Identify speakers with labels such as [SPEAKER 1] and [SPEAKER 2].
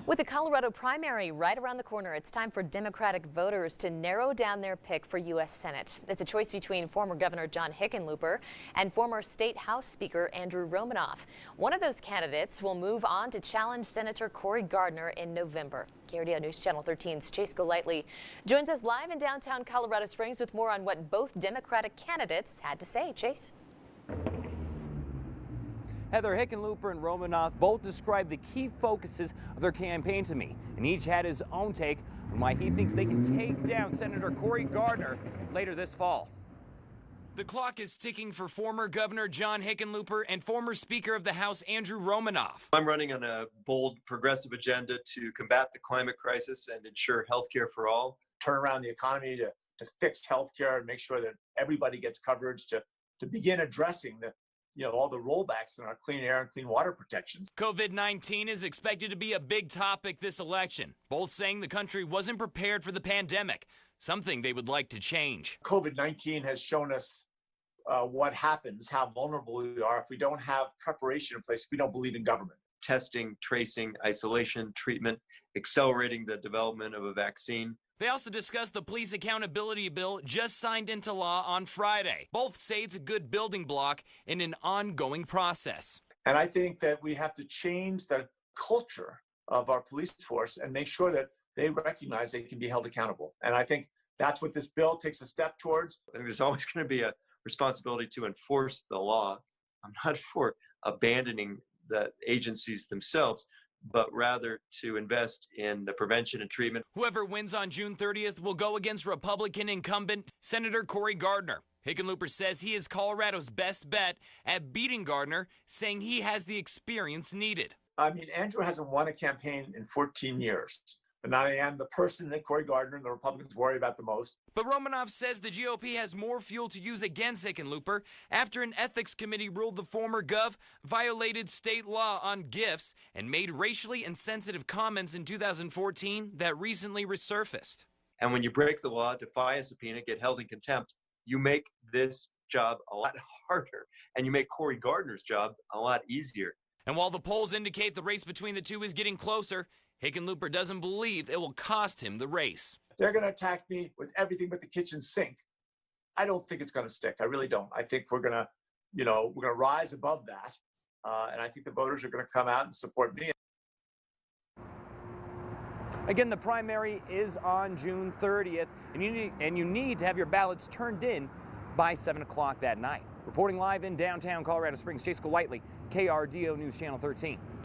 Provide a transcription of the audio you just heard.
[SPEAKER 1] With the Colorado primary right around the corner, it's time for Democratic voters to narrow down their pick for U.S. Senate. It's a choice between former Governor John Hickenlooper and former State House Speaker Andrew Romanoff. One of those candidates will move on to challenge Senator Cory Gardner in November. KRDO News Channel 13's Chase Golightly joins us live in downtown Colorado Springs with more on what both Democratic candidates had to say. Chase.
[SPEAKER 2] Heather, Hickenlooper and Romanoff both described the key focuses of their campaign to me, and each had his own take on why he thinks they can take down Senator Cory Gardner later this fall.
[SPEAKER 3] The clock is ticking for former Governor John Hickenlooper and former Speaker of the House Andrew Romanoff.
[SPEAKER 4] I'm running on a bold, progressive agenda to combat the climate crisis and ensure health care for all.
[SPEAKER 5] Turn around the economy to fix health care and make sure that everybody gets coverage, to begin addressing all the rollbacks in our clean air and clean water protections.
[SPEAKER 3] COVID-19 is expected to be a big topic this election, both saying the country wasn't prepared for the pandemic, something they would like to change.
[SPEAKER 5] COVID-19 has shown us what happens, how vulnerable we are if we don't have preparation in place, if we don't believe in government.
[SPEAKER 4] Testing, tracing, isolation, treatment, accelerating the development of a vaccine.
[SPEAKER 3] They also discussed the police accountability bill just signed into law on Friday. Both say it's a good building block in an ongoing process.
[SPEAKER 5] And I think that we have to change the culture of our police force and make sure that they recognize they can be held accountable. And I think that's what this bill takes a step towards.
[SPEAKER 4] I think there's always going to be a responsibility to enforce the law. I'm not for abandoning the agencies themselves, but rather to invest in the prevention and treatment.
[SPEAKER 3] Whoever wins on June 30th will go against Republican incumbent Senator Cory Gardner. Hickenlooper says he is Colorado's best bet at beating Gardner, saying he has the experience needed.
[SPEAKER 5] I mean, Andrew hasn't won a campaign in 14 years. But now I am the person that Cory Gardner and the Republicans worry about the most.
[SPEAKER 3] But Romanoff says the GOP has more fuel to use against Hickenlooper after an ethics committee ruled the former Gov violated state law on gifts and made racially insensitive comments in 2014 that recently resurfaced.
[SPEAKER 4] And when you break the law, defy a subpoena, get held in contempt, you make this job a lot harder, and you make Cory Gardner's job a lot easier.
[SPEAKER 3] And while the polls indicate the race between the two is getting closer, Hickenlooper doesn't believe it will cost him the race.
[SPEAKER 5] They're going to attack me with everything but the kitchen sink. I don't think it's going to stick. I really don't. I think we're going to rise above that. And I think the voters are going to come out and support me.
[SPEAKER 2] Again, the primary is on June 30th, and you need to have your ballots turned in by 7 o'clock that night. Reporting live in downtown Colorado Springs, Chase Golightly, KRDO News Channel 13.